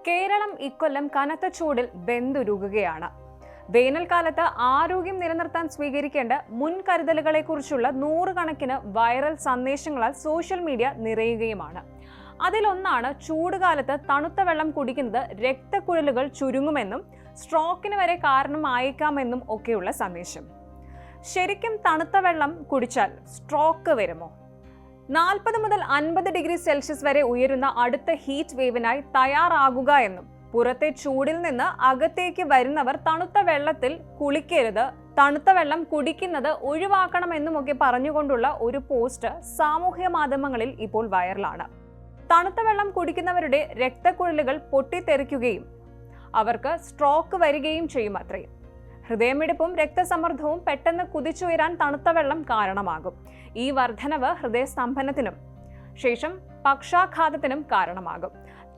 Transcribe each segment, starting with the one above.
കേരളം ഇക്കൊല്ലം കനത്ത ചൂടിൽ വെന്തുരുകുകയാണ്. വേനൽക്കാലത്ത് ആരോഗ്യം നിലനിർത്താൻ സ്വീകരിക്കേണ്ട മുൻകരുതലുകളെക്കുറിച്ചുള്ള നൂറുകണക്കിന് വൈറൽ സന്ദേശങ്ങളാൽ സോഷ്യൽ മീഡിയ നിറയുകയുമാണ്. അതിലൊന്നാണ് ചൂടുകാലത്ത് തണുത്ത വെള്ളം കുടിക്കുന്നത് രക്തക്കുഴലുകൾ ചുരുങ്ങുമെന്നും സ്ട്രോക്കിന് വരെ കാരണമായേക്കാമെന്നും ഒക്കെയുള്ള സന്ദേശം. ശരിക്കും തണുത്ത വെള്ളം കുടിച്ചാൽ സ്ട്രോക്ക് വരുമോ? 40 മുതൽ 50 ഡിഗ്രി സെൽഷ്യസ് വരെ ഉയരുന്ന അടുത്ത ഹീറ്റ് വേവിനായി തയ്യാറാകുക എന്നും പുറത്തെ ചൂടിൽ നിന്ന് അകത്തേക്ക് വരുന്നവർ തണുത്ത വെള്ളത്തിൽ കുളിക്കരുത്, തണുത്ത വെള്ളം കുടിക്കുന്നത് ഒഴിവാക്കണമെന്നുമൊക്കെ പറഞ്ഞുകൊണ്ടുള്ള ഒരു പോസ്റ്റ് സാമൂഹ്യ മാധ്യമങ്ങളിൽ ഇപ്പോൾ വൈറലാണ്. തണുത്ത വെള്ളം കുടിക്കുന്നവരുടെ രക്തക്കുഴലുകൾ പൊട്ടിത്തെറിക്കുകയും അവർക്ക് സ്ട്രോക്ക് വരികയും ചെയ്യും അത്രയും. ഹൃദയമിടിപ്പും രക്തസമ്മർദ്ദവും പെട്ടെന്ന് കുതിച്ചുയരാൻ തണുത്ത വെള്ളം കാരണമാകും. ഈ വർധനവ് ഹൃദയസ്തംഭനത്തിനും ശേഷം പക്ഷാഘാതത്തിനും കാരണമാകും.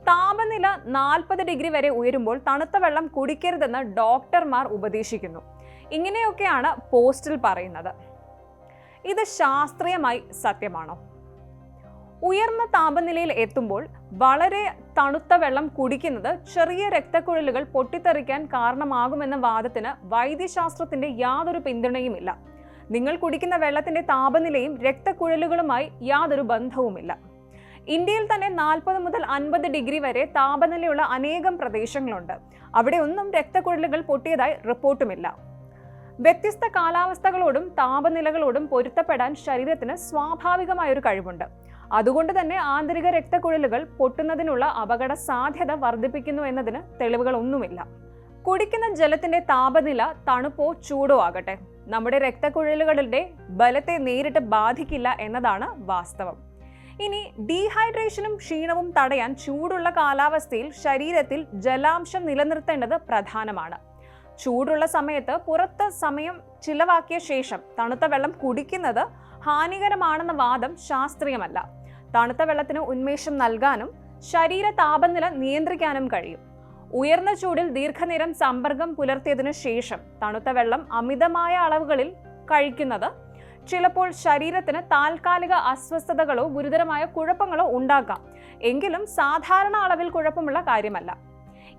താപനില 40 ഡിഗ്രി വരെ ഉയരുമ്പോൾ തണുത്ത വെള്ളം കുടിക്കരുതെന്ന് ഡോക്ടർമാർ ഉപദേശിക്കുന്നു. ഇങ്ങനെയൊക്കെയാണ് പോസ്റ്റിൽ പറയുന്നത്. ഇത് ശാസ്ത്രീയമായി സത്യമാണോ? ഉയർന്ന താപനിലയിൽ എത്തുമ്പോൾ വളരെ തണുത്ത വെള്ളം കുടിക്കുന്നത് ചെറിയ രക്തക്കുഴലുകൾ പൊട്ടിത്തെറിക്കാൻ കാരണമാകുമെന്ന വാദത്തിന് വൈദ്യശാസ്ത്രത്തിന്റെ യാതൊരു പിന്തുണയുമില്ല. നിങ്ങൾ കുടിക്കുന്ന വെള്ളത്തിന്റെ താപനിലയും രക്തക്കുഴലുകളുമായി യാതൊരു ബന്ധവുമില്ല. ഇന്ത്യയിൽ തന്നെ 40 മുതൽ 50 ഡിഗ്രി വരെ താപനിലയുള്ള അനേകം പ്രദേശങ്ങളുണ്ട്. അവിടെ ഒന്നും രക്തക്കുഴലുകൾ പൊട്ടിയതായി റിപ്പോർട്ടുമില്ല. വ്യത്യസ്ത കാലാവസ്ഥകളോടും താപനിലകളോടും പൊരുത്തപ്പെടാൻ ശരീരത്തിന് സ്വാഭാവികമായൊരു കഴിവുണ്ട്. അതുകൊണ്ട് തന്നെ ആന്തരിക രക്തക്കുഴലുകൾ പൊട്ടുന്നതിനുള്ള അപകട സാധ്യത വർദ്ധിപ്പിക്കുന്നു എന്നതിന് തെളിവുകളൊന്നുമില്ല. കുടിക്കുന്ന ജലത്തിന്റെ താപനില തണുപ്പോ ചൂടോ ആകട്ടെ, നമ്മുടെ രക്തക്കുഴലുകളുടെ ബലത്തെ നേരിട്ട് ബാധിക്കില്ല എന്നതാണ് വാസ്തവം. ഇനി ഡീഹൈഡ്രേഷനും ക്ഷീണവും തടയാൻ ചൂടുള്ള കാലാവസ്ഥയിൽ ശരീരത്തിൽ ജലാംശം നിലനിർത്തേണ്ടത് പ്രധാനമാണ്. ചൂടുള്ള സമയത്ത് പുറത്ത് സമയം ചിലവാക്കിയ ശേഷം തണുത്ത വെള്ളം കുടിക്കുന്നത് ഹാനികരമാണെന്ന വാദം ശാസ്ത്രീയമല്ല. തണുത്ത വെള്ളത്തിന് ഉന്മേഷം നൽകാനും ശരീര താപനില നിയന്ത്രിക്കാനും കഴിയും. ഉയർന്ന ചൂടിൽ ദീർഘനേരം സമ്പർക്കം പുലർത്തിയതിനു ശേഷം തണുത്ത വെള്ളം അമിതമായ അളവുകളിൽ കഴിക്കുന്നത് ചിലപ്പോൾ ശരീരത്തിന് താൽക്കാലിക അസ്വസ്ഥതകളോ ഗുരുതരമായ കുഴപ്പങ്ങളോ ഉണ്ടാക്കാം. എങ്കിലും സാധാരണ അളവിൽ കുഴപ്പമുള്ള കാര്യമല്ല.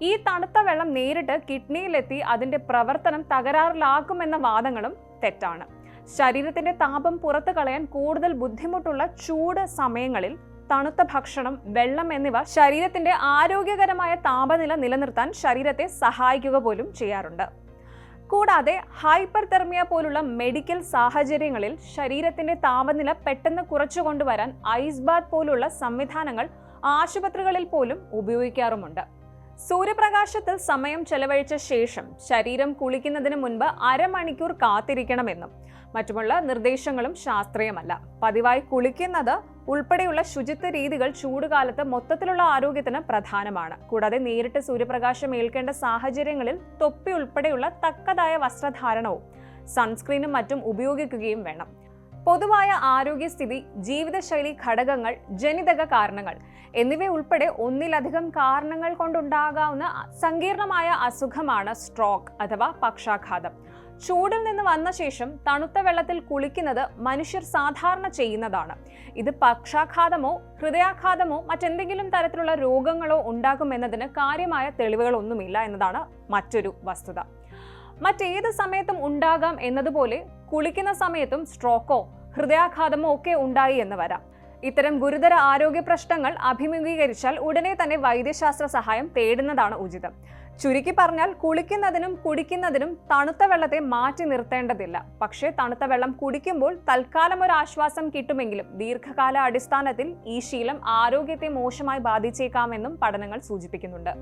ഈ തണുത്ത വെള്ളം നേരിട്ട് കിഡ്നിയിലെത്തി അതിന്റെ പ്രവർത്തനം തകരാറിലാക്കുമെന്ന വാദങ്ങളും തെറ്റാണ്. ശരീരത്തിന്റെ താപം പുറത്തു കളയാൻ കൂടുതൽ ബുദ്ധിമുട്ടുള്ള ചൂട് സമയങ്ങളിൽ തണുത്ത ഭക്ഷണം, വെള്ളം എന്നിവ ശരീരത്തിന്റെ ആരോഗ്യകരമായ താപനില നിലനിർത്താൻ ശരീരത്തെ സഹായിക്കുക പോലും ചെയ്യാറുണ്ട്. കൂടാതെ ഹൈപ്പർതെർമിയ പോലുള്ള മെഡിക്കൽ സാഹചര്യങ്ങളിൽ ശരീരത്തിന്റെ താപനില പെട്ടെന്ന് കുറച്ചു കൊണ്ടുവരാൻ ഐസ് ബാത്ത് പോലുള്ള സംവിധാനങ്ങൾ ആശുപത്രികളിൽ പോലും ഉപയോഗിക്കാറുമുണ്ട്. സൂര്യപ്രകാശത്തിൽ സമയം ചെലവഴിച്ച ശേഷം ശരീരം കുളിക്കുന്നതിന് മുൻപ് അരമണിക്കൂർ കാത്തിരിക്കണമെന്നും മറ്റുമുള്ള നിർദ്ദേശങ്ങളും ശാസ്ത്രീയമല്ല. പതിവായി കുളിക്കുന്നത് ഉൾപ്പെടെയുള്ള ശുചിത്വ രീതികൾ ചൂടുകാലത്ത് മൊത്തത്തിലുള്ള ആരോഗ്യത്തിന് പ്രധാനമാണ്. കൂടാതെ നേരിട്ട് സൂര്യപ്രകാശം ഏൽക്കേണ്ട സാഹചര്യങ്ങളിൽ തൊപ്പി ഉൾപ്പെടെയുള്ള തക്കതായ വസ്ത്രധാരണവും സൺസ്ക്രീനും മറ്റും ഉപയോഗിക്കുകയും വേണം. പൊതുവായ ആരോഗ്യസ്ഥിതി, ജീവിതശൈലി ഘടകങ്ങൾ, ജനിതക കാരണങ്ങൾ എന്നിവ ഉൾപ്പെടെ ഒന്നിലധികം കാരണങ്ങൾ കൊണ്ടുണ്ടാകാവുന്ന സങ്കീർണമായ അസുഖമാണ് സ്ട്രോക്ക് അഥവാ പക്ഷാഘാതം. ചൂടിൽ നിന്ന് വന്ന ശേഷം തണുത്ത വെള്ളത്തിൽ കുളിക്കുന്നത് മനുഷ്യർ സാധാരണ ചെയ്യുന്നതാണ്. ഇത് പക്ഷാഘാതമോ ഹൃദയാഘാതമോ മറ്റെന്തെങ്കിലും തരത്തിലുള്ള രോഗങ്ങളോ ഉണ്ടാകുമെന്നതിന് കാര്യമായ തെളിവുകളൊന്നുമില്ല എന്നതാണ് മറ്റൊരു വസ്തുത. മറ്റേത് സമയത്തും ഉണ്ടാകാം എന്നതുപോലെ കുളിക്കുന്ന സമയത്തും സ്ട്രോക്കോ ഹൃദയാഘാതമോ ഒക്കെ ഉണ്ടായി എന്ന് വരാം. ഇത്തരം ഗുരുതര ആരോഗ്യ പ്രശ്നങ്ങൾ അഭിമുഖീകരിച്ചാൽ ഉടനെ തന്നെ വൈദ്യശാസ്ത്ര സഹായം തേടുന്നതാണ് ഉചിതം. ചുരുക്കി പറഞ്ഞാൽ കുളിക്കുന്നതിനും കുടിക്കുന്നതിനും തണുത്ത വെള്ളത്തെ മാറ്റി നിർത്തേണ്ടതില്ല. പക്ഷേ തണുത്ത വെള്ളം കുടിക്കുമ്പോൾ തൽക്കാലം ഒരു ആശ്വാസം കിട്ടുമെങ്കിലും ദീർഘകാല അടിസ്ഥാനത്തിൽ ഈ ശീലം ആരോഗ്യത്തെ മോശമായി ബാധിച്ചേക്കാമെന്നും പഠനങ്ങൾ സൂചിപ്പിക്കുന്നുണ്ട്.